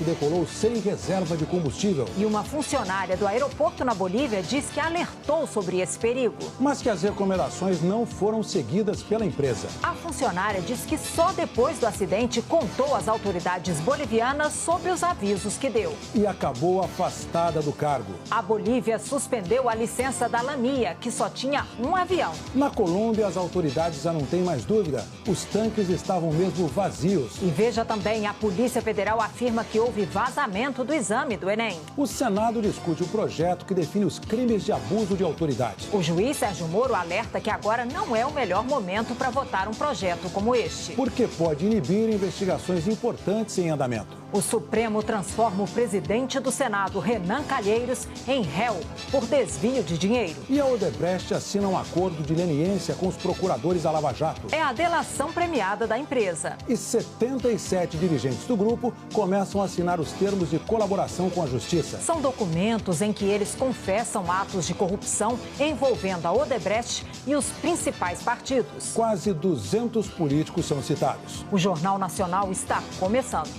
piloto decolou sem reserva de combustível. E uma funcionária do aeroporto na Bolívia diz que alertou sobre esse perigo. Mas que as recomendações não foram seguidas pela empresa. A funcionária diz que só depois do acidente contou às autoridades bolivianas sobre os avisos que deu. E acabou afastada do cargo. A Bolívia suspendeu a licença da Lamia, que só tinha um avião. Na Colômbia, as autoridades já não têm mais dúvida. Os tanques estavam mesmo vazios. E veja também, a Polícia Federal afirma que houve vazamento do exame do Enem. O Senado discute o projeto que define os crimes de abuso de autoridade. O juiz Sérgio Moro alerta que agora não é o melhor momento para votar um projeto como este. Porque pode inibir investigações importantes em andamento. O Supremo transforma o presidente do Senado, Renan Calheiros, em réu por desvio de dinheiro. E a Odebrecht assina um acordo de leniência com os procuradores da Lava Jato. É a delação premiada da empresa. E 77 dirigentes do grupo começam a assinar os termos de colaboração com a Justiça. São documentos em que eles confessam atos de corrupção envolvendo a Odebrecht e os principais partidos. Quase 200 políticos são citados. O Jornal Nacional está começando.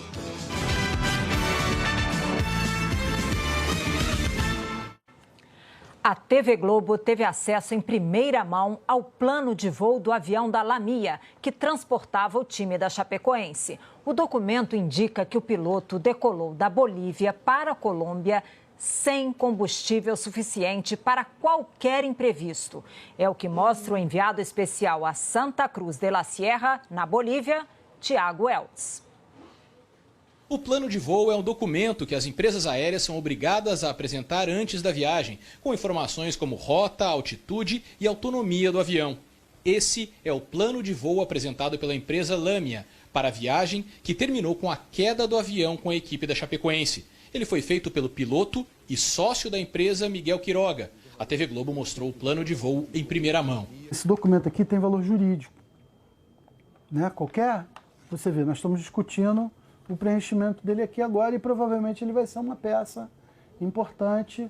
A TV Globo teve acesso em primeira mão ao plano de voo do avião da Lamia, que transportava o time da Chapecoense. O documento indica que o piloto decolou da Bolívia para a Colômbia sem combustível suficiente para qualquer imprevisto. É o que mostra o enviado especial a Santa Cruz de la Sierra, na Bolívia, Tiago Eltz. O plano de voo é um documento que as empresas aéreas são obrigadas a apresentar antes da viagem, com informações como rota, altitude e autonomia do avião. Esse é o plano de voo apresentado pela empresa Lamia para a viagem que terminou com a queda do avião com a equipe da Chapecoense. Ele foi feito pelo piloto e sócio da empresa Miguel Quiroga. A TV Globo mostrou o plano de voo em primeira mão. Esse documento aqui tem valor jurídico, né? Você vê, nós estamos discutindo o preenchimento dele aqui agora e provavelmente ele vai ser uma peça importante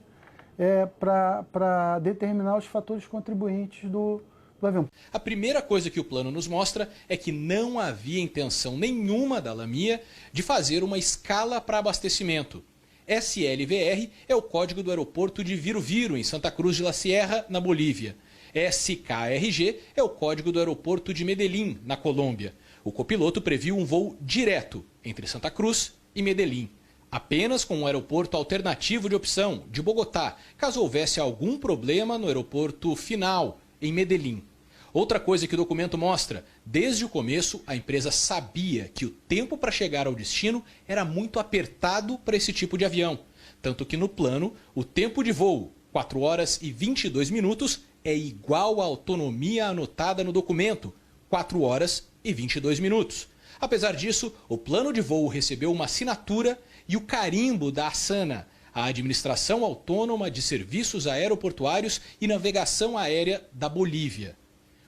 para determinar os fatores contribuintes do avião. A primeira coisa que o plano nos mostra é que não havia intenção nenhuma da Lamia de fazer uma escala para abastecimento. SLVR é o código do aeroporto de Viru Viru, em Santa Cruz de la Sierra, na Bolívia. SKRG é o código do aeroporto de Medellín, na Colômbia. O copiloto previu um voo direto entre Santa Cruz e Medellín, apenas com um aeroporto alternativo de opção, de Bogotá, caso houvesse algum problema no aeroporto final, em Medellín. Outra coisa que o documento mostra, desde o começo a empresa sabia que o tempo para chegar ao destino era muito apertado para esse tipo de avião. Tanto que no plano, o tempo de voo, 4 horas e 22 minutos, é igual à autonomia anotada no documento, 4 horas e 22 minutos. Apesar disso, o plano de voo recebeu uma assinatura e o carimbo da ASANA, a Administração Autônoma de Serviços Aeroportuários e Navegação Aérea da Bolívia.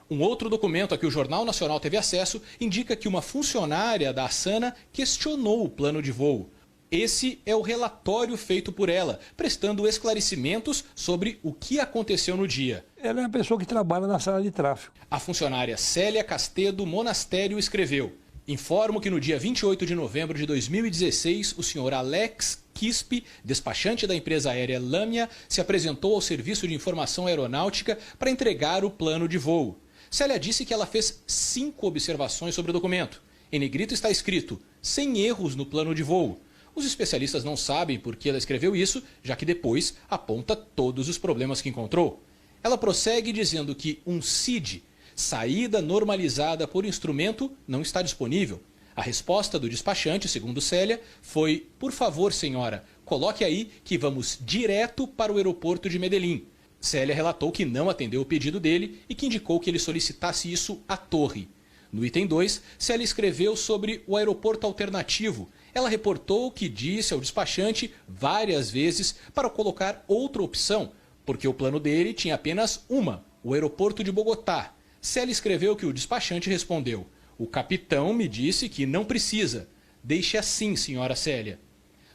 Um outro documento a que o Jornal Nacional teve acesso indica que uma funcionária da ASANA questionou o plano de voo. Esse é o relatório feito por ela, prestando esclarecimentos sobre o que aconteceu no dia. Ela é uma pessoa que trabalha na sala de tráfego. A funcionária Célia Castedo Monastério escreveu: informo que no dia 28 de novembro de 2016, o senhor Alex Quispe, despachante da empresa aérea Lamia, se apresentou ao Serviço de Informação Aeronáutica para entregar o plano de voo. Célia disse que ela fez 5 observações sobre o documento. Em negrito está escrito, sem erros no plano de voo. Os especialistas não sabem por que ela escreveu isso, já que depois aponta todos os problemas que encontrou. Ela prossegue dizendo que um SID, saída normalizada por instrumento, não está disponível. A resposta do despachante, segundo Célia, foi: por favor, senhora, coloque aí que vamos direto para o aeroporto de Medellín. Célia relatou que não atendeu o pedido dele e que indicou que ele solicitasse isso à torre. No item 2, Célia escreveu sobre o aeroporto alternativo. Ela reportou que disse ao despachante várias vezes para colocar outra opção, porque o plano dele tinha apenas uma, o aeroporto de Bogotá. Célia escreveu que o despachante respondeu: o capitão me disse que não precisa. Deixe assim, senhora Célia.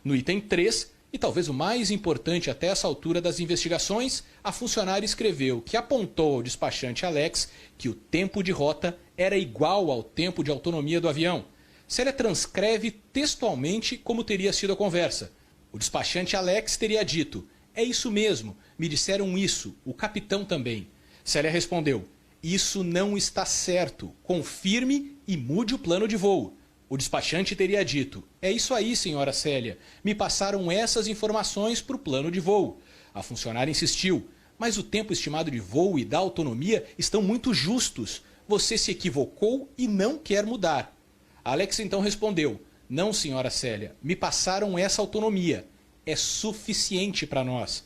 No item 3, e talvez o mais importante até essa altura das investigações, a funcionária escreveu que apontou ao despachante Alex que o tempo de rota era igual ao tempo de autonomia do avião. Célia transcreve textualmente como teria sido a conversa. O despachante Alex teria dito: "É isso mesmo, me disseram isso, o capitão também." Célia respondeu: "Isso não está certo, confirme e mude o plano de voo." O despachante teria dito: "É isso aí, senhora Célia, me passaram essas informações para o plano de voo." A funcionária insistiu: "Mas o tempo estimado de voo e da autonomia estão muito justos. Você se equivocou e não quer mudar." Alex então respondeu: "Não, senhora Célia, me passaram essa autonomia. É suficiente para nós."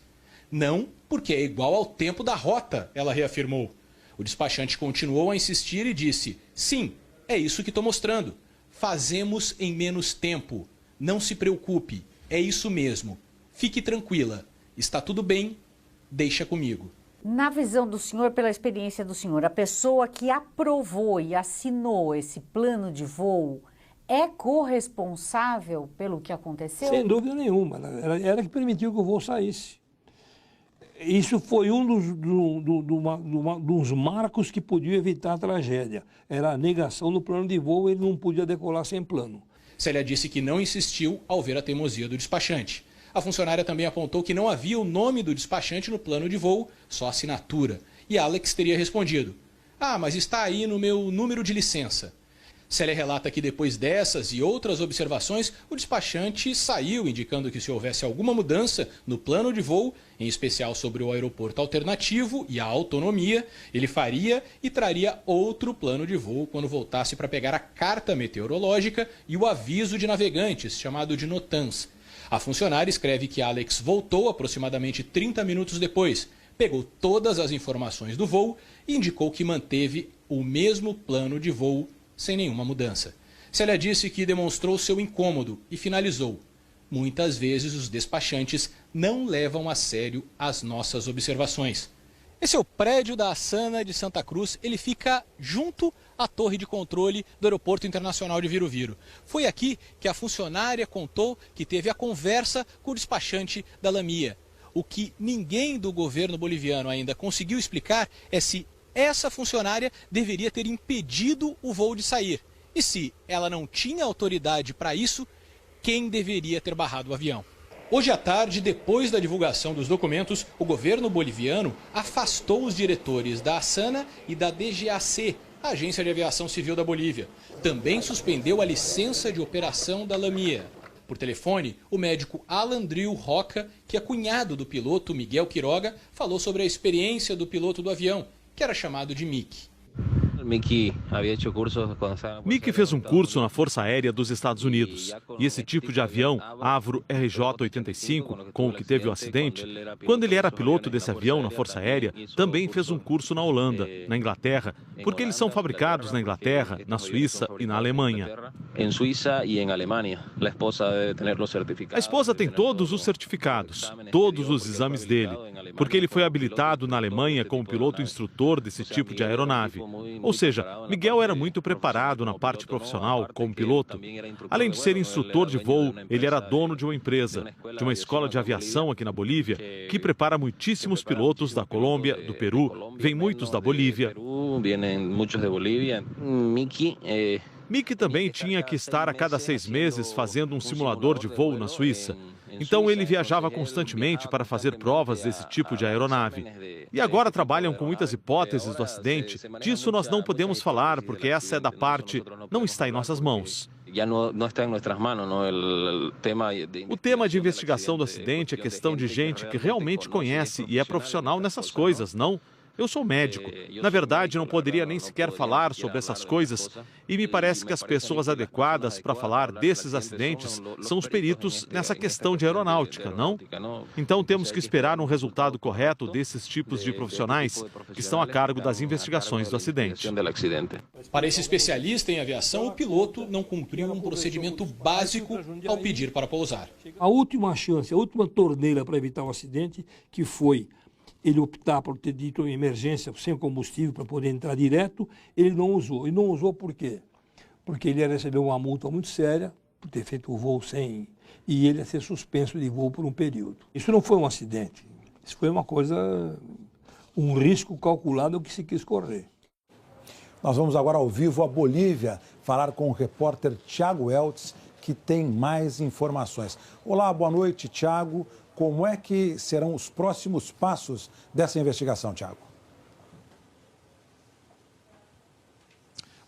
"Não, porque é igual ao tempo da rota," ela reafirmou. O despachante continuou a insistir e disse: "Sim, é isso que estou mostrando. Fazemos em menos tempo. Não se preocupe, é isso mesmo. Fique tranquila. Está tudo bem, deixa comigo." Na visão do senhor, pela experiência do senhor, a pessoa que aprovou e assinou esse plano de voo é corresponsável pelo que aconteceu? Sem dúvida nenhuma. Ela que permitiu que o voo saísse. Isso foi um dos marcos que podia evitar a tragédia. Era a negação do plano de voo, ele não podia decolar sem plano. Célia disse que não insistiu ao ver a teimosia do despachante. A funcionária também apontou que não havia o nome do despachante no plano de voo, só a assinatura. E Alex teria respondido: "Ah, mas está aí no meu número de licença." Célia relata que depois dessas e outras observações, o despachante saiu, indicando que se houvesse alguma mudança no plano de voo, em especial sobre o aeroporto alternativo e a autonomia, ele faria e traria outro plano de voo quando voltasse para pegar a carta meteorológica e o aviso de navegantes, chamado de NOTAMs. A funcionária escreve que Alex voltou aproximadamente 30 minutos depois, pegou todas as informações do voo e indicou que manteve o mesmo plano de voo sem nenhuma mudança. Célia disse que demonstrou seu incômodo e finalizou: "Muitas vezes os despachantes não levam a sério as nossas observações." Esse é o prédio da Asana de Santa Cruz, ele fica junto à torre de controle do Aeroporto Internacional de Viru-Viru. Foi aqui que a funcionária contou que teve a conversa com o despachante da Lamia. O que ninguém do governo boliviano ainda conseguiu explicar é se essa funcionária deveria ter impedido o voo de sair. E se ela não tinha autoridade para isso, quem deveria ter barrado o avião? Hoje à tarde, depois da divulgação dos documentos, o governo boliviano afastou os diretores da Asana e da DGAC, a Agência de Aviação Civil da Bolívia. Também suspendeu a licença de operação da Lamia. Por telefone, o médico Alan Drill Roca, que é cunhado do piloto Miguel Quiroga, falou sobre a experiência do piloto do avião, que era chamado de Mickey. Mickey fez um curso na Força Aérea dos Estados Unidos. E esse tipo de avião, Avro RJ-85, com o que teve o acidente, quando ele era piloto desse avião na Força Aérea, também fez um curso na Holanda, na Inglaterra, porque eles são fabricados na Inglaterra, na Suíça e na Alemanha. A esposa tem todos os certificados, todos os exames dele, porque ele foi habilitado na Alemanha como piloto instrutor desse tipo de aeronave. Ou seja, Miguel era muito preparado na parte profissional como piloto. Além de ser instrutor de voo, ele era dono de uma empresa, de uma escola de aviação aqui na Bolívia, que prepara muitíssimos pilotos da Colômbia, do Peru, vem muitos da Bolívia. Mickey também tinha que estar a cada 6 meses fazendo um simulador de voo na Suíça. Então ele viajava constantemente para fazer provas desse tipo de aeronave. E agora trabalham com muitas hipóteses do acidente. Disso nós não podemos falar, porque essa é da parte, não está em nossas mãos. O tema de investigação do acidente é questão de gente que realmente conhece e é profissional nessas coisas, não? Eu sou médico. Na verdade, não poderia nem sequer falar sobre essas coisas. E me parece que as pessoas adequadas para falar desses acidentes são os peritos nessa questão de aeronáutica, não? Então temos que esperar um resultado correto desses tipos de profissionais que estão a cargo das investigações do acidente. Para esse especialista em aviação, o piloto não cumpriu um procedimento básico ao pedir para pousar. A última chance, a última torneira para evitar o acidente, que foi ele optar por ter dito em emergência sem combustível para poder entrar direto, ele não usou. E não usou por quê? Porque ele ia receber uma multa muito séria por ter feito o voo sem... E ele ia ser suspenso de voo por um período. Isso não foi um acidente. Isso foi uma coisa... um risco calculado que se quis correr. Nós vamos agora ao vivo à Bolívia falar com o repórter Tiago Eltz, que tem mais informações. Olá, boa noite, Tiago. Como é que serão os próximos passos dessa investigação, Tiago?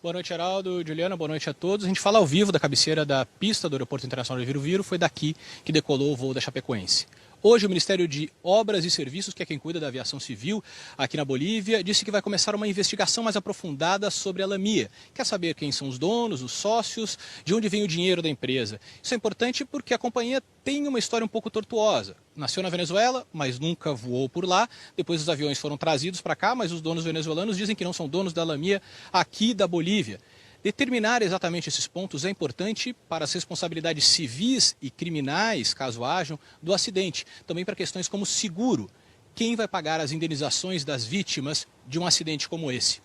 Boa noite, Heraldo, Juliana, boa noite a todos. A gente fala ao vivo da cabeceira da pista do Aeroporto Internacional de Viru-Viru, foi daqui que decolou o voo da Chapecoense. Hoje, o Ministério de Obras e Serviços, que é quem cuida da aviação civil aqui na Bolívia, disse que vai começar uma investigação mais aprofundada sobre a Lamia. Quer saber quem são os donos, os sócios, de onde vem o dinheiro da empresa. Isso é importante porque a companhia tem uma história um pouco tortuosa. Nasceu na Venezuela, mas nunca voou por lá. Depois os aviões foram trazidos para cá, mas os donos venezuelanos dizem que não são donos da Lamia aqui da Bolívia. Determinar exatamente esses pontos é importante para as responsabilidades civis e criminais, caso hajam, do acidente. Também para questões como seguro. Quem vai pagar as indenizações das vítimas de um acidente como esse?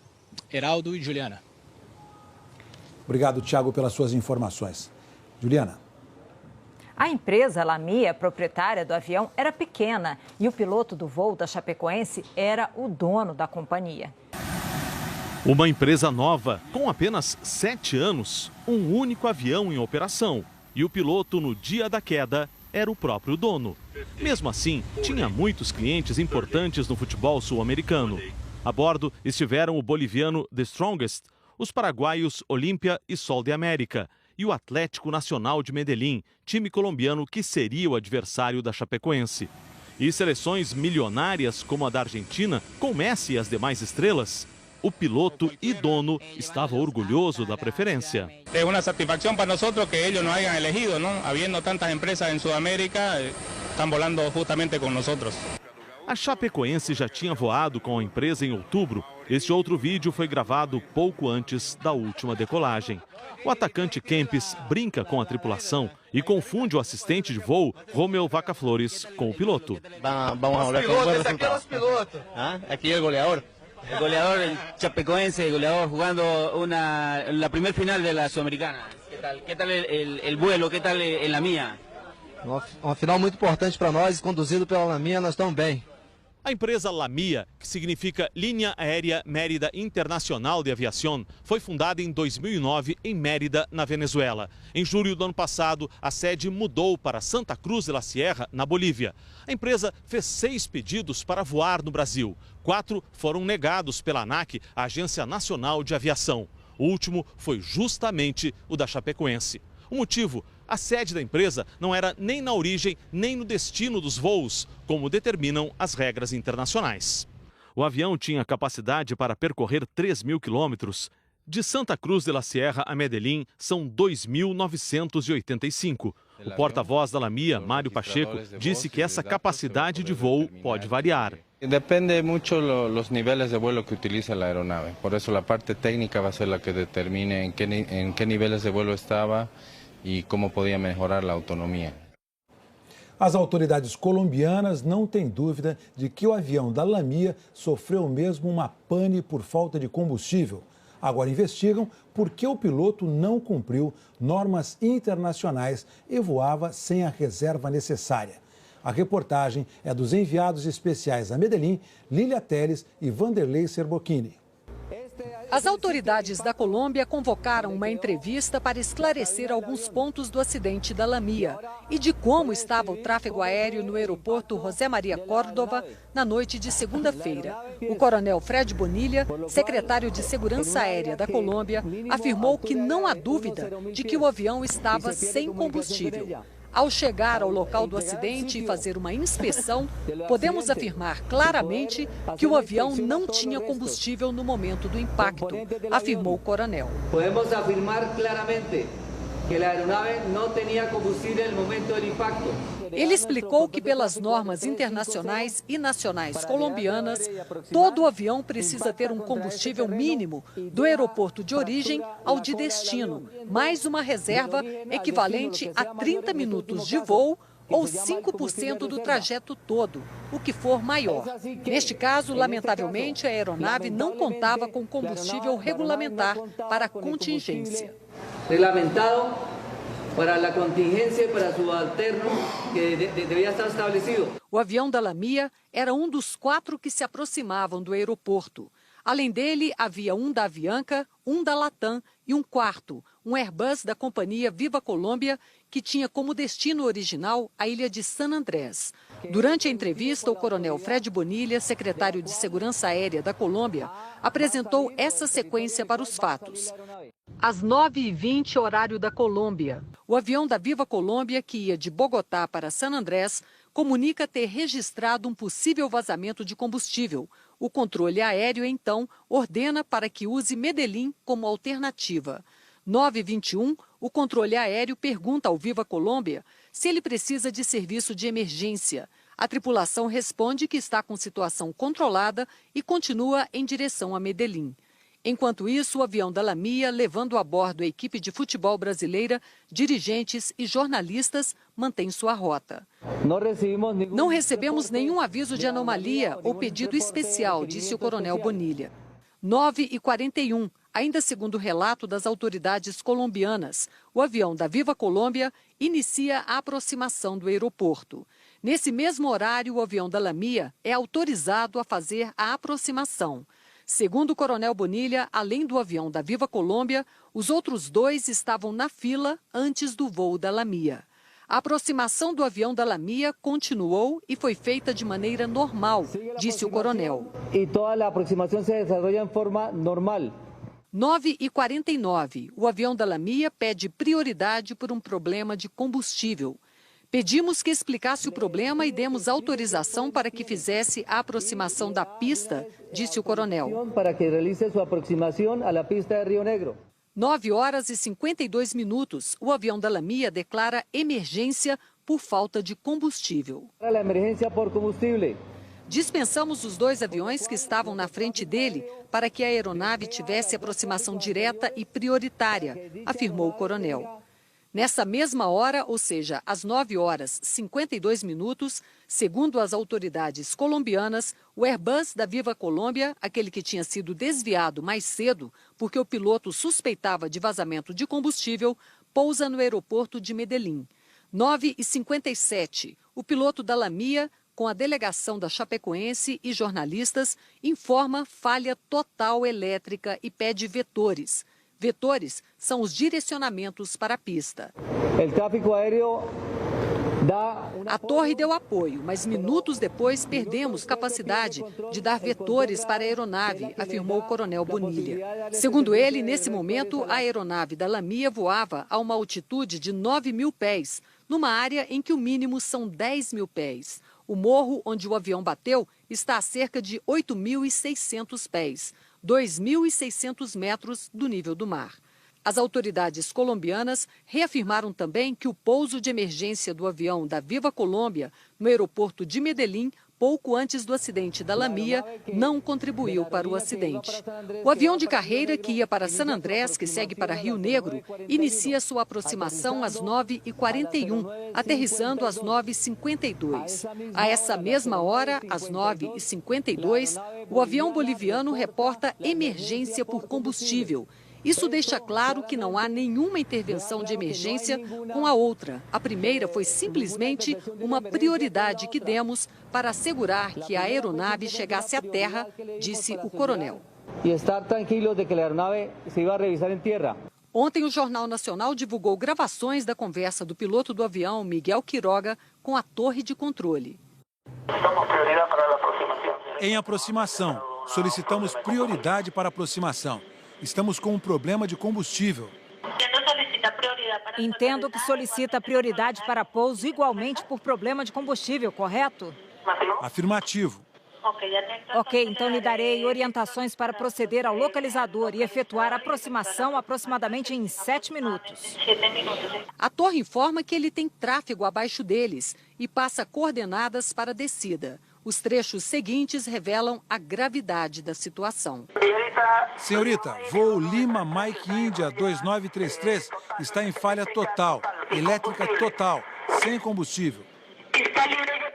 Heraldo e Juliana. Obrigado, Tiago, pelas suas informações. Juliana. A empresa Lamia, proprietária do avião, era pequena e o piloto do voo da Chapecoense era o dono da companhia. Uma empresa nova, com apenas 7 anos, um único avião em operação. E o piloto, no dia da queda, era o próprio dono. Mesmo assim, tinha muitos clientes importantes no futebol sul-americano. A bordo estiveram o boliviano The Strongest, os paraguaios Olímpia e Sol de América e o Atlético Nacional de Medellín, time colombiano que seria o adversário da Chapecoense. E seleções milionárias como a da Argentina, com Messi e as demais estrelas, o piloto e dono estava orgulhoso da preferência. É uma satisfação para nós que eles não hayan elegido, não? Havendo tantas empresas em Sudamérica, estão volando justamente com nós. A Chapecoense já tinha voado com a empresa em outubro. Este outro vídeo foi gravado pouco antes da última decolagem. O atacante Kempis brinca com a tripulação e confunde o assistente de voo, Romeu Vaca Flores, com o piloto. Vamos a volver com um bom resultado. Aqui é o goleador. El goleador, el Chapecoense, el goleador jugando la primer final de la Sudamericana. ¿Qué tal el vuelo? ¿Qué tal en Lamia? Uma final muito importante para nós, conduzido pela Lamia, nós estamos bem. A empresa Lamia, que significa Linha Aérea Mérida Internacional de Aviação, foi fundada em 2009 em Mérida, na Venezuela. Em julho do ano passado, a sede mudou para Santa Cruz de la Sierra, na Bolívia. A empresa fez 6 pedidos para voar no Brasil. 4 foram negados pela ANAC, a Agência Nacional de Aviação. O último foi justamente o da Chapecoense. O motivo? A sede da empresa não era nem na origem nem no destino dos voos, como determinam as regras internacionais. O avião tinha capacidade para percorrer 3.000 quilômetros. De Santa Cruz de la Sierra a Medellín são 2.985. O porta-voz da Lamia, Mário Pacheco, disse que essa capacidade de voo pode variar. Depende muito dos níveis de voo que utiliza a aeronave. Por isso, a parte técnica vai ser a que determine em que níveis de voo estava e como podia melhorar a autonomia. As autoridades colombianas não têm dúvida de que o avião da Lamia sofreu mesmo uma pane por falta de combustível. Agora investigam por que o piloto não cumpriu normas internacionais e voava sem a reserva necessária. A reportagem é dos enviados especiais a Medellín, Lília Teles e Vanderlei Serbocchini. As autoridades da Colômbia convocaram uma entrevista para esclarecer alguns pontos do acidente da Lamia e de como estava o tráfego aéreo no aeroporto José Maria Córdova na noite de segunda-feira. O coronel Fred Bonilla, secretário de Segurança Aérea da Colômbia, afirmou que não há dúvida de que o avião estava sem combustível. Ao chegar ao local do acidente e fazer uma inspeção, podemos afirmar claramente que o avião não tinha combustível no momento do impacto, afirmou o coronel. Podemos afirmar claramente que a aeronave não tinha combustível no momento do impacto. Ele explicou que, pelas normas internacionais e nacionais colombianas, todo avião precisa ter um combustível mínimo do aeroporto de origem ao de destino, mais uma reserva equivalente a 30 minutos de voo ou 5% do trajeto todo, o que for maior. Neste caso, lamentavelmente, a aeronave não contava com combustível regulamentar para a contingência. Regulamentado para a contingência, para subalterno, que deveria estar estabelecido. O avião da Lamia era um dos 4 que se aproximavam do aeroporto. Além dele, havia um da Avianca, um da Latam e um quarto, um Airbus da companhia Viva Colômbia, que tinha como destino original a ilha de San Andrés. Durante a entrevista, o coronel Fred Bonilla, secretário de Segurança Aérea da Colômbia, apresentou essa sequência para os fatos. Às 9h20, horário da Colômbia, o avião da Viva Colômbia, que ia de Bogotá para San Andrés, comunica ter registrado um possível vazamento de combustível. O controle aéreo, então, ordena para que use Medellín como alternativa. 9h21, o controle aéreo pergunta ao Viva Colômbia se ele precisa de serviço de emergência. A tripulação responde que está com situação controlada e continua em direção a Medellín. Enquanto isso, o avião da Lamia, levando a bordo a equipe de futebol brasileira, dirigentes e jornalistas, mantém sua rota. Não recebemos nenhum aviso de anomalia ou pedido especial, disse o coronel Bonilla. 9h41, ainda segundo o relato das autoridades colombianas, o avião da Viva Colômbia inicia a aproximação do aeroporto. Nesse mesmo horário, o avião da Lamia é autorizado a fazer a aproximação. Segundo o coronel Bonilla, além do avião da Viva Colômbia, os outros dois estavam na fila antes do voo da Lamia. A aproximação do avião da Lamia continuou e foi feita de maneira normal, disse o coronel. E toda a aproximação se desenvolve de forma normal. 9h49, o avião da Lamia pede prioridade por um problema de combustível. Pedimos que explicasse o problema e demos autorização para que fizesse a aproximação da pista, disse o coronel. Para que realize sua aproximação à pista de Rio Negro. 9h52, o avião da Lamia declara emergência por falta de combustível. A emergência por combustível. Dispensamos os dois aviões que estavam na frente dele para que a aeronave tivesse aproximação direta e prioritária, afirmou o coronel. Nessa mesma hora, ou seja, às 9h52, segundo as autoridades colombianas, o Airbus da Viva Colômbia, aquele que tinha sido desviado mais cedo porque o piloto suspeitava de vazamento de combustível, pousa no aeroporto de Medellín. 9h57, o piloto da Lamia, com a delegação da Chapecoense e jornalistas, informa falha total elétrica e pede vetores. Vetores são os direcionamentos para a pista. A torre deu apoio, mas minutos depois perdemos capacidade de dar vetores para a aeronave, afirmou o coronel Bonilla. Segundo ele, nesse momento, a aeronave da Lamia voava a uma altitude de 9.000 pés, numa área em que o mínimo são 10.000 pés. O morro onde o avião bateu está a cerca de 8.600 pés. 2.600 metros do nível do mar. As autoridades colombianas reafirmaram também que o pouso de emergência do avião da Viva Colômbia no aeroporto de Medellín, pouco antes do acidente da Lamia, não contribuiu para o acidente. O avião de carreira que ia para San Andrés, que segue para Rio Negro, inicia sua aproximação às 9h41, aterrissando às 9h52. A essa mesma hora, às 9h52, o avião boliviano reporta emergência por combustível. Isso deixa claro que não há nenhuma intervenção de emergência com a outra. A primeira foi simplesmente uma prioridade que demos para assegurar que a aeronave chegasse à terra, disse o coronel. E estar tranquilo de que a aeronave se iba a revisar em terra. Ontem, o Jornal Nacional divulgou gravações da conversa do piloto do avião, Miguel Quiroga, com a torre de controle. Em aproximação, solicitamos prioridade para aproximação. Estamos com um problema de combustível. Entendo que solicita prioridade para pouso igualmente por problema de combustível, correto? Afirmativo. Ok, então lhe darei orientações para proceder ao localizador e efetuar a aproximação aproximadamente em 7 minutos. A torre informa que ele tem tráfego abaixo deles e passa coordenadas para a descida. Os trechos seguintes revelam a gravidade da situação. Senhorita, voo Lima Mike India 2933 está em falha total, elétrica total, sem combustível.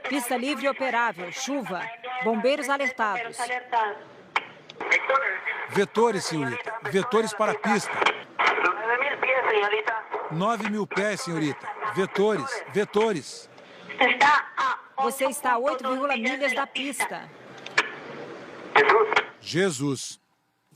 Pista livre e operável, chuva, bombeiros alertados. Vetores, senhorita, vetores para a pista. 9.000 pés, senhorita, vetores, vetores. Você está a 8,1 milhas da pista. Jesus.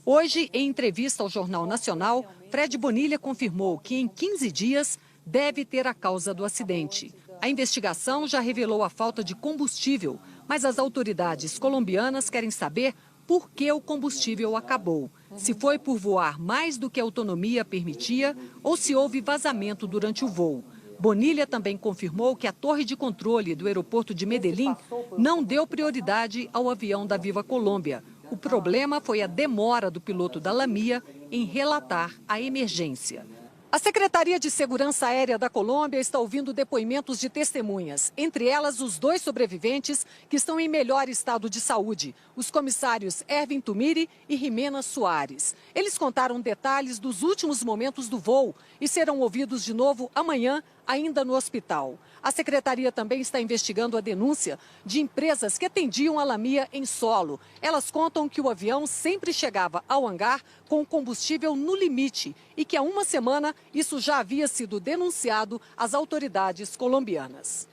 Hoje, em entrevista ao Jornal Nacional, Fred Bonilha confirmou que em 15 dias deve ter a causa do acidente. A investigação já revelou a falta de combustível, mas as autoridades colombianas querem saber por que o combustível acabou. Se foi por voar mais do que a autonomia permitia ou se houve vazamento durante o voo. Bonilha também confirmou que a torre de controle do aeroporto de Medellín não deu prioridade ao avião da Viva Colômbia. O problema foi a demora do piloto da Lamia em relatar a emergência. A Secretaria de Segurança Aérea da Colômbia está ouvindo depoimentos de testemunhas, entre elas os 2 sobreviventes que estão em melhor estado de saúde, os comissários Erwin Tumiri e Jimena Soares. Eles contaram detalhes dos últimos momentos do voo e serão ouvidos de novo amanhã, ainda no hospital. A Secretaria também está investigando a denúncia de empresas que atendiam a Lamia em solo. Elas contam que o avião sempre chegava ao hangar com combustível no limite e que há uma semana isso já havia sido denunciado às autoridades colombianas.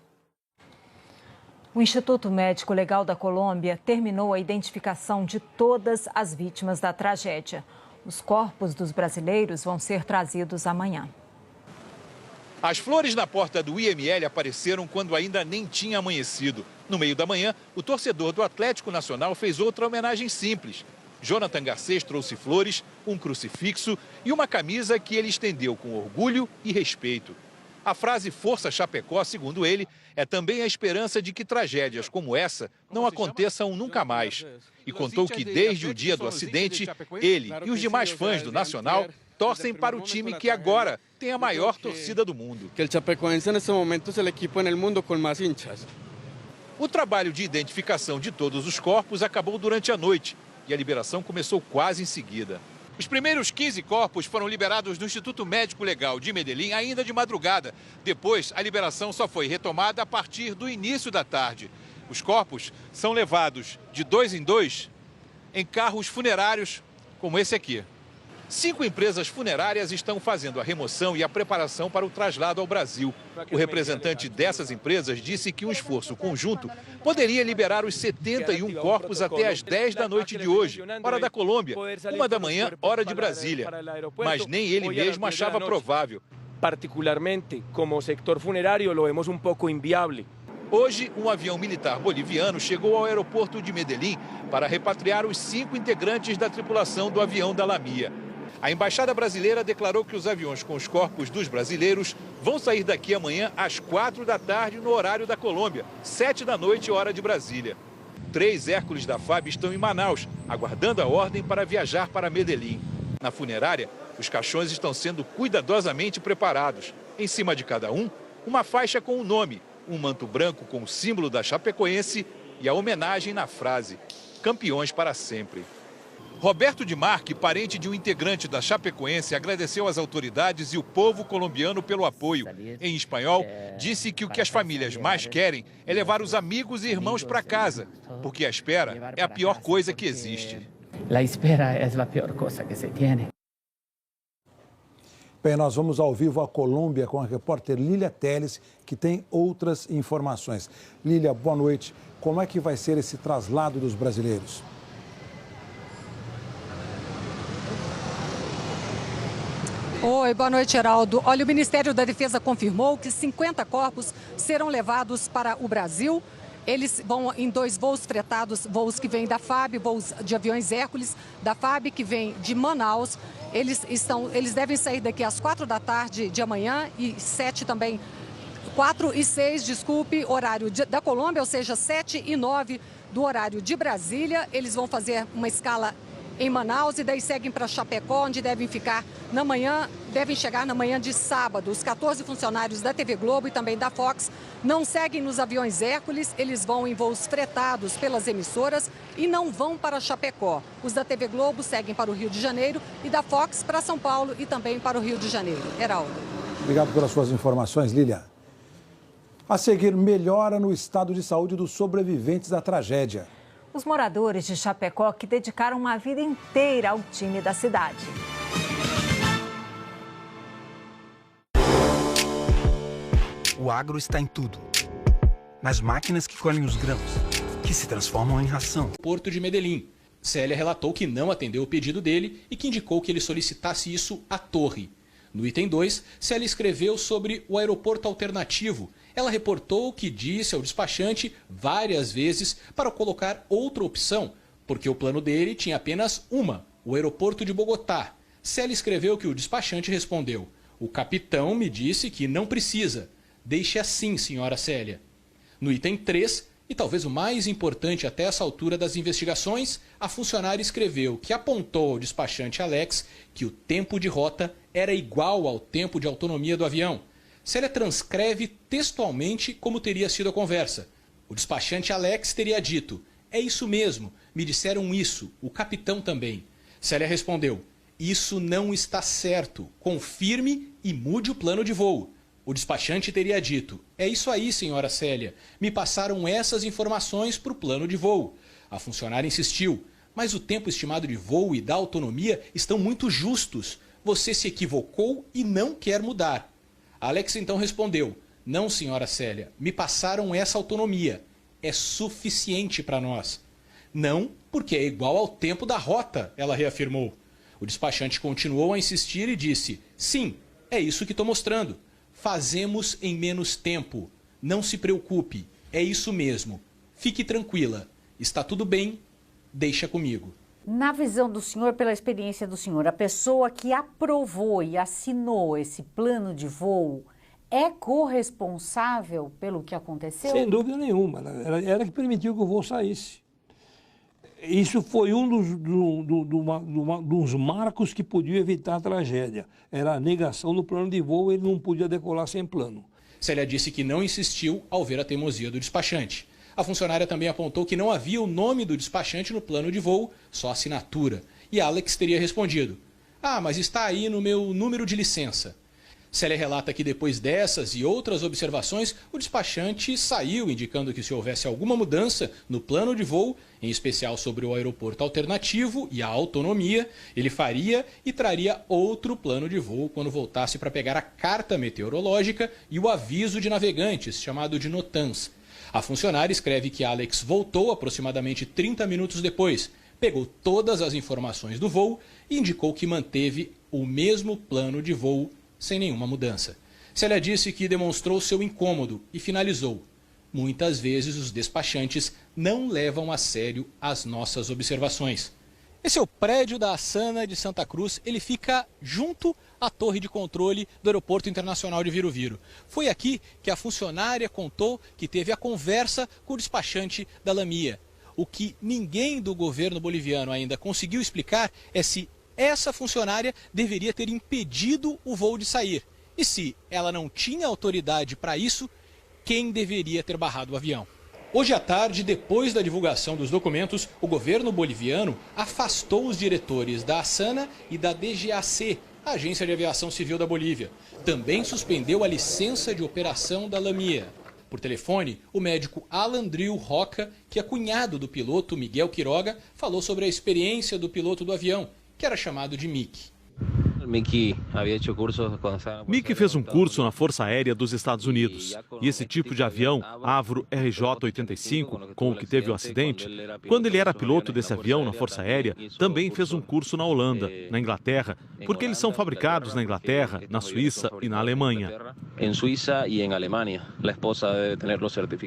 O Instituto Médico Legal da Colômbia terminou a identificação de todas as vítimas da tragédia. Os corpos dos brasileiros vão ser trazidos amanhã. As flores na porta do IML apareceram quando ainda nem tinha amanhecido. No meio da manhã, o torcedor do Atlético Nacional fez outra homenagem simples. Jonathan Garcês trouxe flores, um crucifixo e uma camisa que ele estendeu com orgulho e respeito. A frase Força Chapecó, segundo ele, é também a esperança de que tragédias como essa não aconteçam nunca mais. E contou que desde o dia do acidente, ele e os demais fãs do Nacional torcem para o time que agora tem a maior torcida do mundo. Que o Chapecoense nesse momento é o equipo no mundo com mais hinchas. O trabalho de identificação de todos os corpos acabou durante a noite e a liberação começou quase em seguida. Os primeiros 15 corpos foram liberados do Instituto Médico Legal de Medellín ainda de madrugada. Depois, a liberação só foi retomada a partir do início da tarde. Os corpos são levados de 2 em 2 em carros funerários como esse aqui. 5 empresas funerárias estão fazendo a remoção e a preparação para o traslado ao Brasil. O representante dessas empresas disse que um esforço conjunto poderia liberar os 71 corpos até às 10 da noite de hoje, hora da Colômbia, 1 da manhã, hora de Brasília. Mas nem ele mesmo achava provável. Particularmente, como sector funerário, lo vemos pouco inviável. Hoje, um avião militar boliviano chegou ao aeroporto de Medellín para repatriar os 5 integrantes da tripulação do avião da Lamia. A Embaixada Brasileira declarou que os aviões com os corpos dos brasileiros vão sair daqui amanhã às 4 da tarde no horário da Colômbia, 7 da noite, hora de Brasília. 3 Hércules da FAB estão em Manaus, aguardando a ordem para viajar para Medellín. Na funerária, os caixões estão sendo cuidadosamente preparados. Em cima de cada um, uma faixa com o nome, um manto branco com o símbolo da Chapecoense e a homenagem na frase, campeões para sempre. Roberto de Marque, parente de um integrante da Chapecoense, agradeceu às autoridades e o povo colombiano pelo apoio. Em espanhol, disse que o que as famílias mais querem é levar os amigos e irmãos para casa, porque a espera é a pior coisa que existe. A espera é a pior coisa que se tem. Bem, nós vamos ao vivo à Colômbia com a repórter Lília Teles, que tem outras informações. Lília, boa noite. Como é que vai ser esse traslado dos brasileiros? Oi, boa noite, Geraldo. Olha, o Ministério da Defesa confirmou que 50 corpos serão levados para o Brasil. Eles vão em 2 voos fretados, voos que vêm da FAB, voos de aviões Hércules da FAB, que vem de Manaus. Eles devem sair daqui às 4 da tarde de amanhã e 4 e 6, desculpe, horário da Colômbia, ou seja, 7 e 9 do horário de Brasília. Eles vão fazer uma escala em Manaus e daí seguem para Chapecó, onde devem chegar na manhã de sábado. Os 14 funcionários da TV Globo e também da Fox não seguem nos aviões Hércules, eles vão em voos fretados pelas emissoras e não vão para Chapecó. Os da TV Globo seguem para o Rio de Janeiro e da Fox para São Paulo e também para o Rio de Janeiro. Heraldo. Obrigado pelas suas informações, Lília. A seguir, melhora no estado de saúde dos sobreviventes da tragédia. Os moradores de Chapecó que dedicaram uma vida inteira ao time da cidade. O agro está em tudo. Nas máquinas que colhem os grãos, que se transformam em ração. Porto de Medellín. Célia relatou que não atendeu o pedido dele e que indicou que ele solicitasse isso à torre. No item 2, Célia escreveu sobre o aeroporto alternativo. Ela reportou que disse ao despachante várias vezes para colocar outra opção, porque o plano dele tinha apenas uma, o aeroporto de Bogotá. Célia escreveu que o despachante respondeu: "O capitão me disse que não precisa. Deixe assim, senhora Célia." No item 3, e talvez o mais importante até essa altura das investigações, a funcionária escreveu que apontou ao despachante Alex que o tempo de rota era igual ao tempo de autonomia do avião. Célia transcreve textualmente como teria sido a conversa. O despachante Alex teria dito: "É isso mesmo, me disseram isso, o capitão também." Célia respondeu: "Isso não está certo, confirme e mude o plano de voo." O despachante teria dito: "É isso aí, senhora Célia, me passaram essas informações para o plano de voo." A funcionária insistiu: "Mas o tempo estimado de voo e da autonomia estão muito justos. Você se equivocou e não quer mudar." Alex então respondeu: "Não, senhora Célia, me passaram essa autonomia. É suficiente para nós." "Não, porque é igual ao tempo da rota," ela reafirmou. O despachante continuou a insistir e disse: "Sim, é isso que estou mostrando. Fazemos em menos tempo. Não se preocupe, é isso mesmo. Fique tranquila. Está tudo bem, deixa comigo." Na visão do senhor, pela experiência do senhor, a pessoa que aprovou e assinou esse plano de voo é corresponsável pelo que aconteceu? Sem dúvida nenhuma. Ela que permitiu que o voo saísse. Isso foi um dos marcos que podia evitar a tragédia. Era a negação do plano de voo, ele não podia decolar sem plano. Célia disse que não insistiu ao ver a teimosia do despachante. A funcionária também apontou que não havia o nome do despachante no plano de voo, só a assinatura. E Alex teria respondido: "Ah, mas está aí no meu número de licença." Célia relata que depois dessas e outras observações, o despachante saiu, indicando que se houvesse alguma mudança no plano de voo, em especial sobre o aeroporto alternativo e a autonomia, ele faria e traria outro plano de voo quando voltasse para pegar a carta meteorológica e o aviso de navegantes, chamado de NOTAMs. A funcionária escreve que Alex voltou aproximadamente 30 minutos depois, pegou todas as informações do voo e indicou que manteve o mesmo plano de voo sem nenhuma mudança. Célia disse que demonstrou seu incômodo e finalizou: "Muitas vezes os despachantes não levam a sério as nossas observações." Esse é o prédio da Asana de Santa Cruz. Ele fica junto à torre de controle do Aeroporto Internacional de Viru-Viru. Foi aqui que a funcionária contou que teve a conversa com o despachante da Lamia. O que ninguém do governo boliviano ainda conseguiu explicar é se essa funcionária deveria ter impedido o voo de sair. E se ela não tinha autoridade para isso, quem deveria ter barrado o avião? Hoje à tarde, depois da divulgação dos documentos, o governo boliviano afastou os diretores da Asana e da DGAC, a Agência de Aviação Civil da Bolívia. Também suspendeu a licença de operação da Lamia. Por telefone, o médico Alandril Roca, que é cunhado do piloto Miguel Quiroga, falou sobre a experiência do piloto do avião, que era chamado de Mickey. Mickey fez um curso na Força Aérea dos Estados Unidos. E esse tipo de avião, Avro RJ-85, com o que teve o acidente, quando ele era piloto desse avião na Força Aérea, também fez um curso na Holanda, na Inglaterra, porque eles são fabricados na Inglaterra, na Suíça e na Alemanha.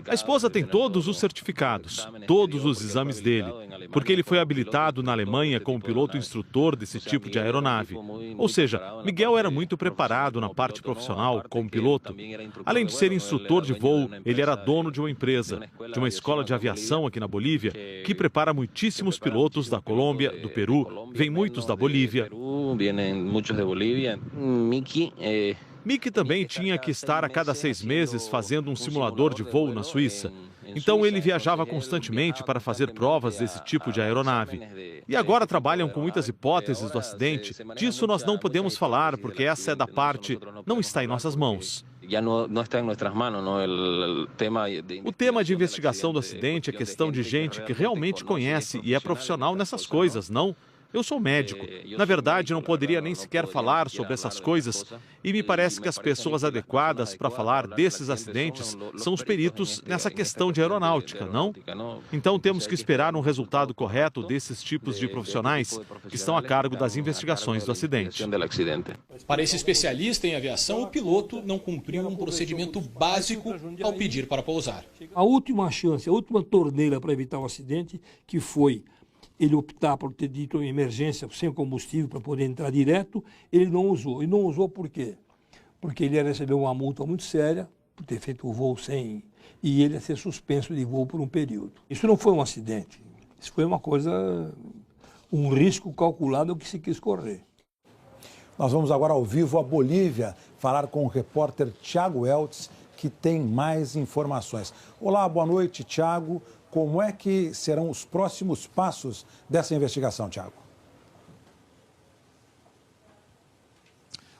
A esposa tem todos os certificados, todos os exames dele, porque ele foi habilitado na Alemanha como piloto instrutor desse tipo de aeronave. Ou seja, Miguel era muito preparado na parte profissional como piloto. Além de ser instrutor de voo, ele era dono de uma empresa, de uma escola de aviação aqui na Bolívia, que prepara muitíssimos pilotos da Colômbia, do Peru, vem muitos da Bolívia. Mickey também tinha que estar a cada 6 meses fazendo um simulador de voo na Suíça. Então ele viajava constantemente para fazer provas desse tipo de aeronave. E agora trabalham com muitas hipóteses do acidente. Disso nós não podemos falar, porque essa é da parte, não está em nossas mãos. O tema de investigação do acidente é questão de gente que realmente conhece e é profissional nessas coisas, não? Eu sou médico. Na verdade, não poderia nem sequer falar sobre essas coisas e me parece que as pessoas adequadas para falar desses acidentes são os peritos nessa questão de aeronáutica, não? Então temos que esperar um resultado correto desses tipos de profissionais que estão a cargo das investigações do acidente. Para esse especialista em aviação, o piloto não cumpriu um procedimento básico ao pedir para pousar. A última chance, a última torneira para evitar o acidente, que foi ele optar por ter dito em emergência sem combustível para poder entrar direto, ele não usou. E não usou por quê? Porque ele ia receber uma multa muito séria por ter feito o voo sem... E ele ia ser suspenso de voo por um período. Isso não foi um acidente. Isso foi uma coisa... um risco calculado que se quis correr. Nós vamos agora ao vivo à Bolívia falar com o repórter Tiago Eltz, que tem mais informações. Olá, boa noite, Tiago. Como é que serão os próximos passos dessa investigação, Tiago?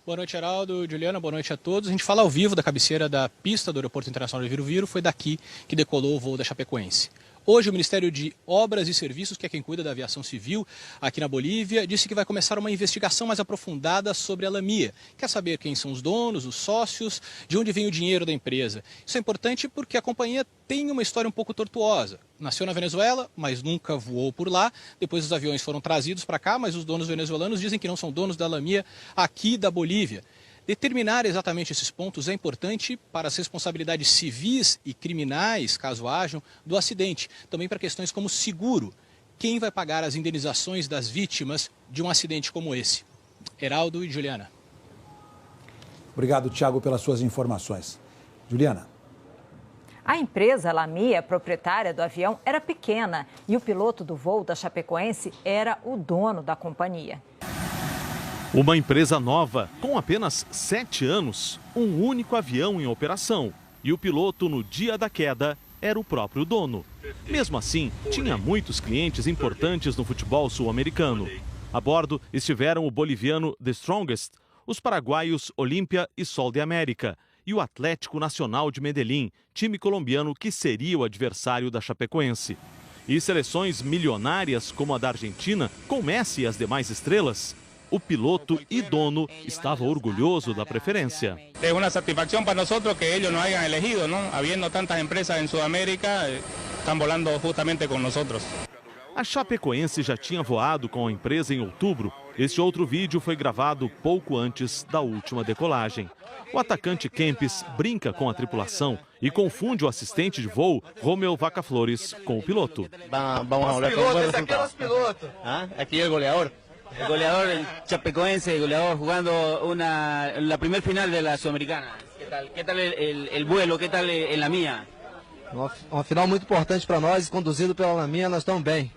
Boa noite, Heraldo, Juliana, boa noite a todos. A gente fala ao vivo da cabeceira da pista do Aeroporto Internacional de Viru-Viru. Foi daqui que decolou o voo da Chapecoense. Hoje, o Ministério de Obras e Serviços, que é quem cuida da aviação civil aqui na Bolívia, disse que vai começar uma investigação mais aprofundada sobre a Lamia. Quer saber quem são os donos, os sócios, de onde vem o dinheiro da empresa. Isso é importante porque a companhia tem uma história um pouco tortuosa. Nasceu na Venezuela, mas nunca voou por lá. Depois os aviões foram trazidos para cá, mas os donos venezuelanos dizem que não são donos da Lamia aqui da Bolívia. Determinar exatamente esses pontos é importante para as responsabilidades civis e criminais, caso hajam, do acidente. Também para questões como seguro. Quem vai pagar as indenizações das vítimas de um acidente como esse? Heraldo e Juliana. Obrigado, Tiago, pelas suas informações. Juliana. A empresa Lamia, proprietária do avião, era pequena e o piloto do voo da Chapecoense era o dono da companhia. Uma empresa nova, com apenas 7 anos, um único avião em operação. E o piloto, no dia da queda, era o próprio dono. Mesmo assim, tinha muitos clientes importantes no futebol sul-americano. A bordo estiveram o boliviano The Strongest, os paraguaios Olímpia e Sol de América e o Atlético Nacional de Medellín, time colombiano que seria o adversário da Chapecoense. E seleções milionárias como a da Argentina, com Messi e as demais estrelas, o piloto e dono estava orgulhoso da preferência. É uma satisfação para nós que eles não hayan elegido, não? Havendo tantas empresas em Sudamérica, estão volando justamente com nós. A Chapecoense já tinha voado com a empresa em outubro. Este outro vídeo foi gravado pouco antes da última decolagem. O atacante Kempis brinca com a tripulação e confunde o assistente de voo, Romeu Vaca Flores, com o piloto. Vamos a hablar con esse aqui é o piloto. Aqui é o goleador. El goleador, el chapecoense, el goleador jugando la primer final de la Sudamericana. ¿Qué tal el vuelo? ¿Qué tal en la mía? Uma final muito importante para nós, conduzido pela Lamia, nós estamos bem.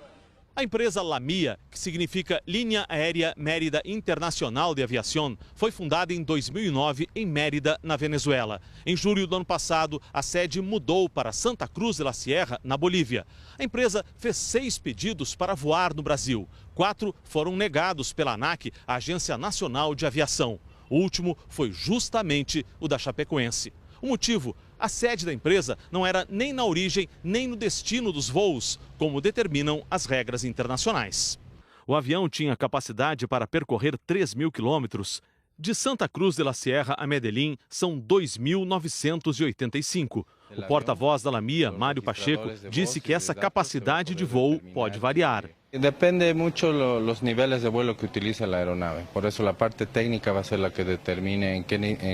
A empresa Lamia, que significa Linha Aérea Mérida Internacional de Aviação, foi fundada em 2009 em Mérida, na Venezuela. Em julho do ano passado, a sede mudou para Santa Cruz de la Sierra, na Bolívia. A empresa fez 6 pedidos para voar no Brasil. 4 foram negados pela ANAC, a Agência Nacional de Aviação. O último foi justamente o da Chapecoense. O motivo? A sede da empresa não era nem na origem nem no destino dos voos, como determinam as regras internacionais. O avião tinha capacidade para percorrer 3.000 quilômetros. De Santa Cruz de la Sierra a Medellín são 2.985. O porta-voz da Lamia, Mário Pacheco, disse que essa capacidade de voo pode variar. Depende muito dos níveis de voo que utiliza a aeronave. Por isso, a parte técnica vai ser a que determine em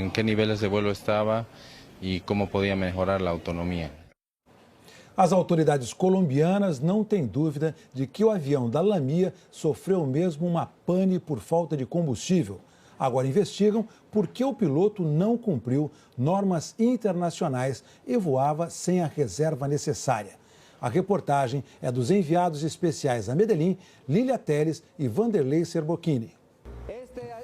que níveis de voo estava e como podia melhorar a autonomia. As autoridades colombianas não têm dúvida de que o avião da Lamia sofreu mesmo uma pane por falta de combustível. Agora investigam por que o piloto não cumpriu normas internacionais e voava sem a reserva necessária. A reportagem é dos enviados especiais a Medellín, Lília Teles e Vanderlei Serbocchini.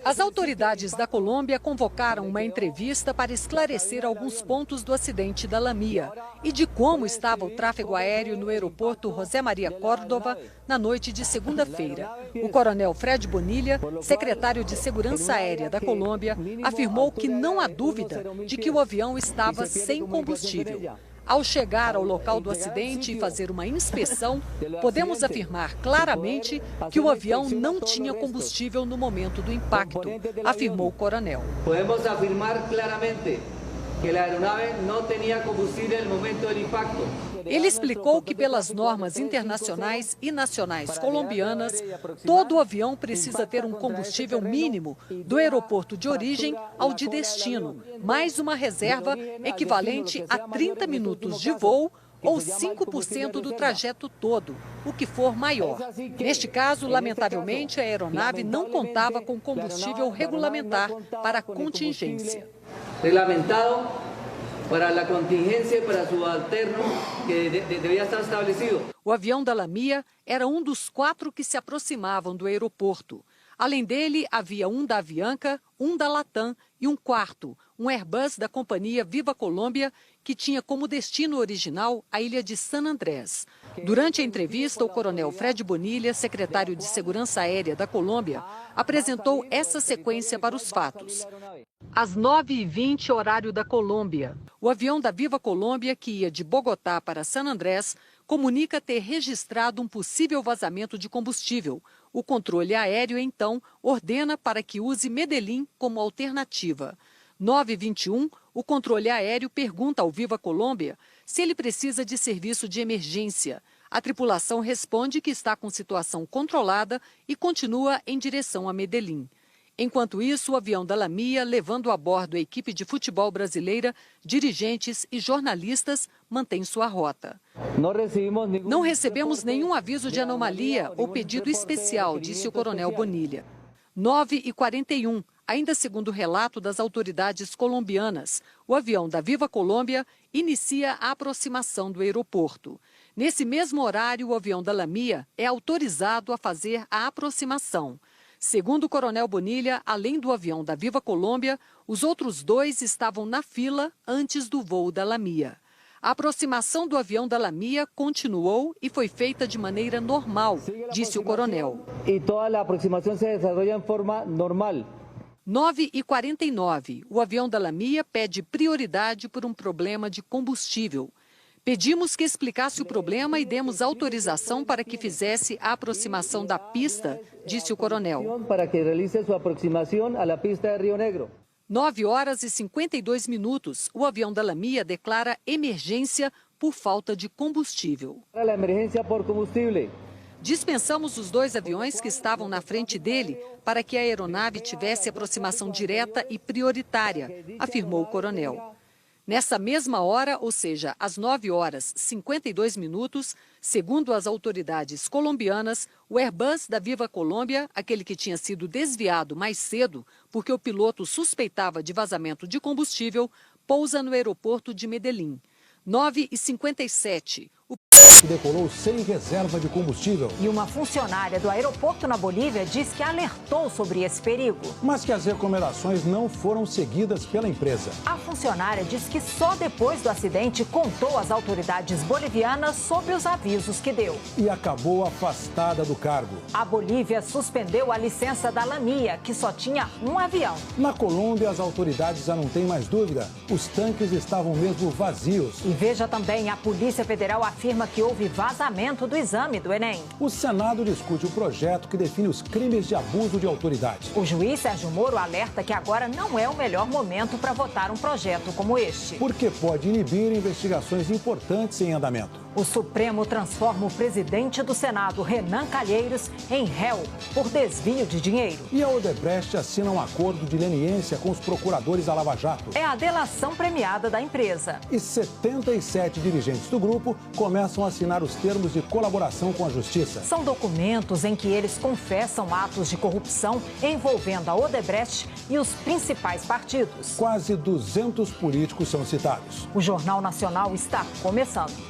As autoridades da Colômbia convocaram uma entrevista para esclarecer alguns pontos do acidente da Lamia e de como estava o tráfego aéreo no aeroporto José Maria Córdova na noite de segunda-feira. O coronel Fred Bonilla, secretário de Segurança Aérea da Colômbia, afirmou que não há dúvida de que o avião estava sem combustível. Ao chegar ao local do acidente e fazer uma inspeção, podemos afirmar claramente que o avião não tinha combustível no momento do impacto, afirmou o coronel. Podemos afirmar claramente que a aeronave não tinha combustível no momento do impacto. Ele explicou que, pelas normas internacionais e nacionais colombianas, todo avião precisa ter um combustível mínimo do aeroporto de origem ao de destino, mais uma reserva equivalente a 30 minutos de voo ou 5% do trajeto todo, o que for maior. Neste caso, lamentavelmente, a aeronave não contava com combustível regulamentar para a contingência. Reglamentado para a contingência para seu alterno que devia estar estabelecido. O avião da Lamia era um dos 4 que se aproximavam do aeroporto. Além dele, havia um da Avianca, um da Latam e um quarto, um Airbus da companhia Viva Colômbia, que tinha como destino original a ilha de San Andrés. Durante a entrevista, o coronel Fred Bonilla, secretário de Segurança Aérea da Colômbia, apresentou essa sequência para os fatos. Às 9h20, horário da Colômbia, o avião da Viva Colômbia, que ia de Bogotá para San Andrés, comunica ter registrado um possível vazamento de combustível. O controle aéreo, então, ordena para que use Medellín como alternativa. 9h21, o controle aéreo pergunta ao Viva Colômbia se ele precisa de serviço de emergência. A tripulação responde que está com situação controlada e continua em direção a Medellín. Enquanto isso, o avião da Lamia, levando a bordo a equipe de futebol brasileira, dirigentes e jornalistas, mantém sua rota. Não recebemos nenhum aviso de anomalia ou pedido especial, disse o coronel Bonilla. 9h41, ainda segundo o relato das autoridades colombianas, o avião da Viva Colômbia inicia a aproximação do aeroporto. Nesse mesmo horário, o avião da Lamia é autorizado a fazer a aproximação. Segundo o coronel Bonilla, além do avião da Viva Colômbia, os outros 2 estavam na fila antes do voo da Lamia. A aproximação do avião da Lamia continuou e foi feita de maneira normal, disse o coronel. E toda a aproximação se desenvolve em forma normal. 9h49, o avião da Lamia pede prioridade por um problema de combustível. Pedimos que explicasse o problema e demos autorização para que fizesse a aproximação da pista, disse o coronel. Para que realize sua aproximação à pista de Rio Negro. 9h52, o avião da Lamia declara emergência por falta de combustível. A emergência por combustível. Dispensamos os 2 aviões que estavam na frente dele para que a aeronave tivesse aproximação direta e prioritária, afirmou o coronel. Nessa mesma hora, ou seja, às 9h52, segundo as autoridades colombianas, o Airbus da Viva Colômbia, aquele que tinha sido desviado mais cedo porque o piloto suspeitava de vazamento de combustível, pousa no aeroporto de Medellín. 9h57. Que decolou sem reserva de combustível. E uma funcionária do aeroporto na Bolívia diz que alertou sobre esse perigo. Mas que as recomendações não foram seguidas pela empresa. A funcionária diz que só depois do acidente contou às autoridades bolivianas sobre os avisos que deu. E acabou afastada do cargo. A Bolívia suspendeu a licença da Lamia, que só tinha um avião. Na Colômbia, as autoridades já não têm mais dúvida. Os tanques estavam mesmo vazios. E veja também, a Polícia Federal afirma que houve vazamento do exame do Enem. O Senado discute o projeto que define os crimes de abuso de autoridade. O juiz Sérgio Moro alerta que agora não é o melhor momento para votar um projeto como este. Porque pode inibir investigações importantes em andamento. O Supremo transforma o presidente do Senado, Renan Calheiros, em réu por desvio de dinheiro. E a Odebrecht assina um acordo de leniência com os procuradores da Lava Jato. É a delação premiada da empresa. E 77 dirigentes do grupo começam a assinar os termos de colaboração com a Justiça. São documentos em que eles confessam atos de corrupção envolvendo a Odebrecht e os principais partidos. Quase 200 políticos são citados. O Jornal Nacional está começando.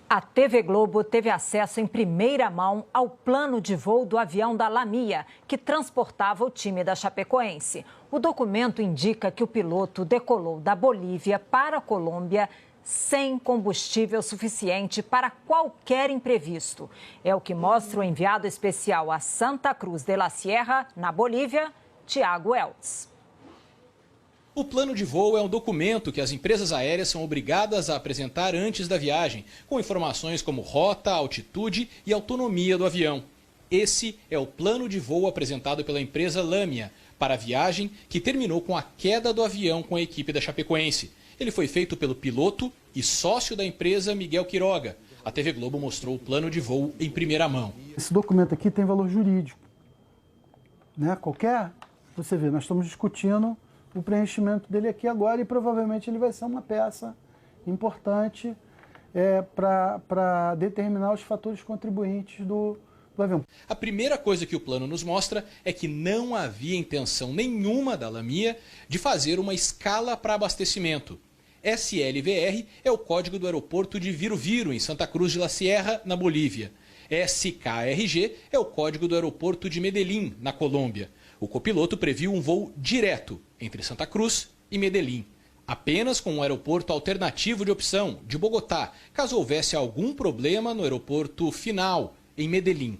A TV Globo teve acesso em primeira mão ao plano de voo do avião da Lamia, que transportava o time da Chapecoense. O documento indica que o piloto decolou da Bolívia para a Colômbia sem combustível suficiente para qualquer imprevisto. É o que mostra o enviado especial a Santa Cruz de la Sierra, na Bolívia, Tiago Eltz. O plano de voo é um documento que as empresas aéreas são obrigadas a apresentar antes da viagem, com informações como rota, altitude e autonomia do avião. Esse é o plano de voo apresentado pela empresa Lamia para a viagem que terminou com a queda do avião com a equipe da Chapecoense. Ele foi feito pelo piloto e sócio da empresa Miguel Quiroga. A TV Globo mostrou o plano de voo em primeira mão. Esse documento aqui tem valor jurídico, né? Você vê, nós estamos discutindo o preenchimento dele aqui agora e provavelmente ele vai ser uma peça importante para determinar os fatores contribuintes do avião. A primeira coisa que o plano nos mostra é que não havia intenção nenhuma da Lamia de fazer uma escala para abastecimento. SLVR é o código do aeroporto de Viru-Viru, em Santa Cruz de la Sierra, na Bolívia. SKRG é o código do aeroporto de Medellín, na Colômbia. O copiloto previu um voo direto entre Santa Cruz e Medellín, apenas com um aeroporto alternativo de opção, de Bogotá, caso houvesse algum problema no aeroporto final, em Medellín.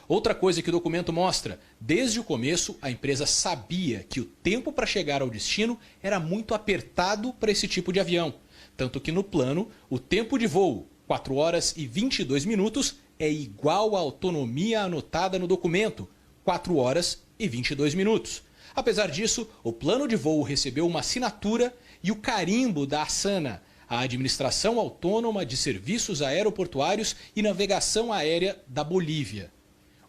Outra coisa que o documento mostra, desde o começo a empresa sabia que o tempo para chegar ao destino era muito apertado para esse tipo de avião. Tanto que no plano, o tempo de voo, 4 horas e 22 minutos, é igual à autonomia anotada no documento, 4 horas e 22 minutos. Apesar disso, o plano de voo recebeu uma assinatura e o carimbo da ASANA, a Administração Autônoma de Serviços Aeroportuários e Navegação Aérea da Bolívia.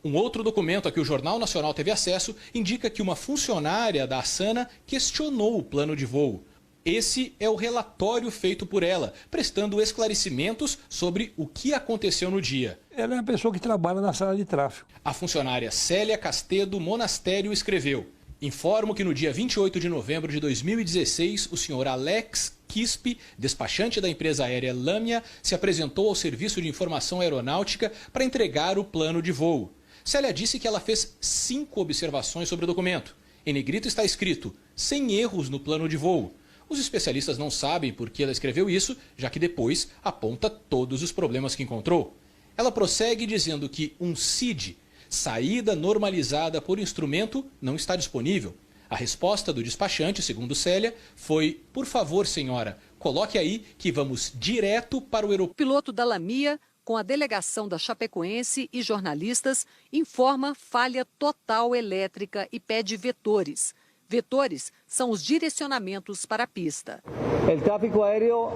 Um outro documento a que o Jornal Nacional teve acesso indica que uma funcionária da ASANA questionou o plano de voo. Esse é o relatório feito por ela, prestando esclarecimentos sobre o que aconteceu no dia. Ela é uma pessoa que trabalha na sala de tráfego. A funcionária Célia Castedo Monastério escreveu: informo que no dia 28 de novembro de 2016, o senhor Alex Quispe, despachante da empresa aérea Lamia, se apresentou ao Serviço de Informação Aeronáutica para entregar o plano de voo. Célia disse que ela fez 5 observações sobre o documento. Em negrito está escrito, sem erros no plano de voo. Os especialistas não sabem por que ela escreveu isso, já que depois aponta todos os problemas que encontrou. Ela prossegue dizendo que um SID, saída normalizada por instrumento, não está disponível. A resposta do despachante, segundo Célia, foi: por favor, senhora, coloque aí que vamos direto para o aeroporto. O piloto da Lamia, com a delegação da Chapecoense e jornalistas, informa falha total elétrica e pede vetores. Vetores são os direcionamentos para a pista. O tráfego aéreo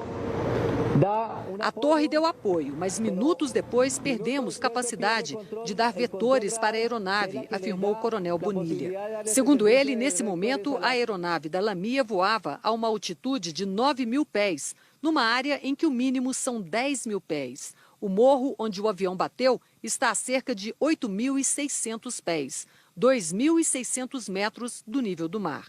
A torre deu apoio, mas minutos depois perdemos capacidade de dar vetores para a aeronave, afirmou o coronel Bonilha. Segundo ele, nesse momento, a aeronave da Lamia voava a uma altitude de 9.000 pés, numa área em que o mínimo são 10.000 pés. O morro onde o avião bateu está a cerca de 8.600 pés, 2.600 metros do nível do mar.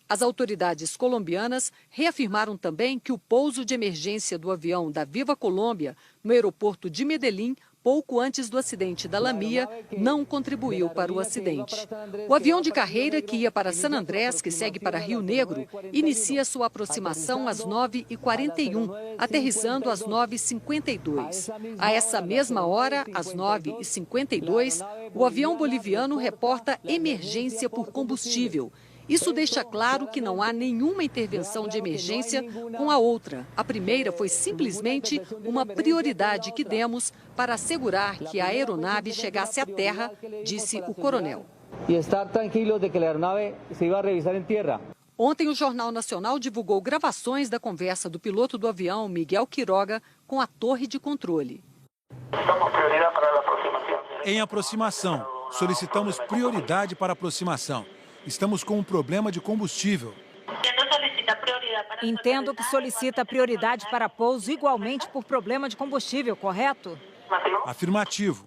As autoridades colombianas reafirmaram também que o pouso de emergência do avião da Viva Colômbia no aeroporto de Medellín, pouco antes do acidente da Lamia, não contribuiu para o acidente. O avião de carreira que ia para San Andrés, que segue para Rio Negro, inicia sua aproximação às 9h41, aterrissando às 9h52. A essa mesma hora, às 9h52, o avião boliviano reporta emergência por combustível. Isso deixa claro que não há nenhuma intervenção de emergência com a outra. A primeira foi simplesmente uma prioridade que demos para assegurar que a aeronave chegasse à terra, disse o coronel. E estar tranquilo de que a aeronave se iba a revisar em terra. Ontem, o Jornal Nacional divulgou gravações da conversa do piloto do avião, Miguel Quiroga, com a torre de controle. Em aproximação, solicitamos prioridade para aproximação. Estamos com um problema de combustível. Entendo que solicita prioridade para pouso igualmente por problema de combustível, correto? Afirmativo.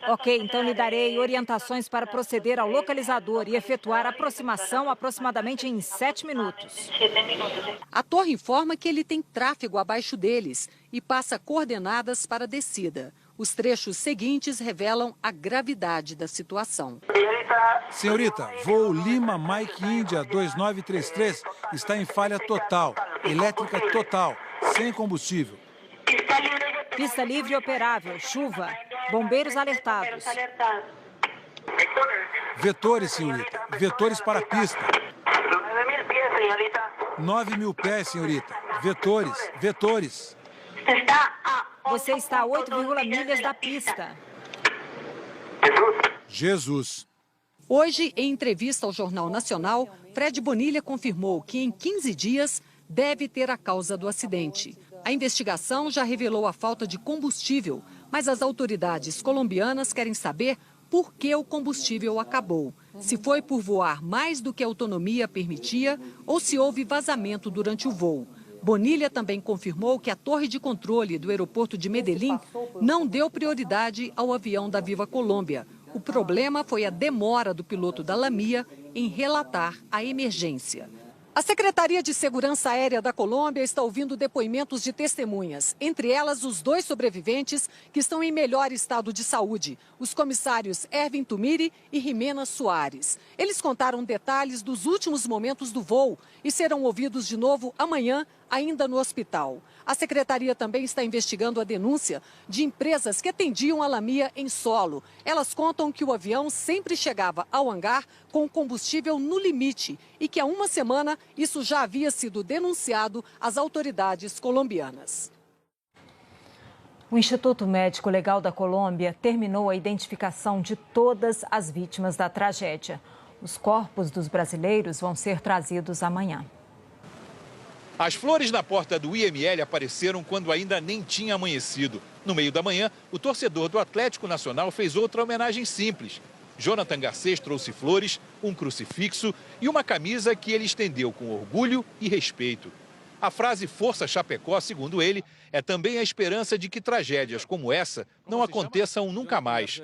Ok, então lhe darei orientações para proceder ao localizador e efetuar a aproximação aproximadamente em 7 minutos. A torre informa que ele tem tráfego abaixo deles e passa coordenadas para a descida. Os trechos seguintes revelam a gravidade da situação. Senhorita, voo Lima Mike India 2933 está em falha total, elétrica total, sem combustível. Pista livre e operável, chuva, bombeiros alertados. Vetores, senhorita, vetores para a pista. 9.000 pés, senhorita. Vetores, vetores. Você está a 8,1 milhas da pista. Jesus. Hoje, em entrevista ao Jornal Nacional, Fred Bonilha confirmou que em 15 dias deve ter a causa do acidente. A investigação já revelou a falta de combustível, mas as autoridades colombianas querem saber por que o combustível acabou. Se foi por voar mais do que a autonomia permitia ou se houve vazamento durante o voo. Bonilha também confirmou que a torre de controle do aeroporto de Medellín não deu prioridade ao avião da Viva Colômbia. O problema foi a demora do piloto da Lamia em relatar a emergência. A Secretaria de Segurança Aérea da Colômbia está ouvindo depoimentos de testemunhas, entre elas os 2 sobreviventes que estão em melhor estado de saúde, os comissários Erwin Tumiri e Jimena Soares. Eles contaram detalhes dos últimos momentos do voo e serão ouvidos de novo amanhã, ainda no hospital. A Secretaria também está investigando a denúncia de empresas que atendiam a Lamia em solo. Elas contam que o avião sempre chegava ao hangar com combustível no limite e que há uma semana isso já havia sido denunciado às autoridades colombianas. O Instituto Médico Legal da Colômbia terminou a identificação de todas as vítimas da tragédia. Os corpos dos brasileiros vão ser trazidos amanhã. As flores na porta do IML apareceram quando ainda nem tinha amanhecido. No meio da manhã, o torcedor do Atlético Nacional fez outra homenagem simples. Jonathan Garcês trouxe flores, um crucifixo e uma camisa que ele estendeu com orgulho e respeito. A frase Força Chapecó, segundo ele, é também a esperança de que tragédias como essa não aconteçam nunca mais.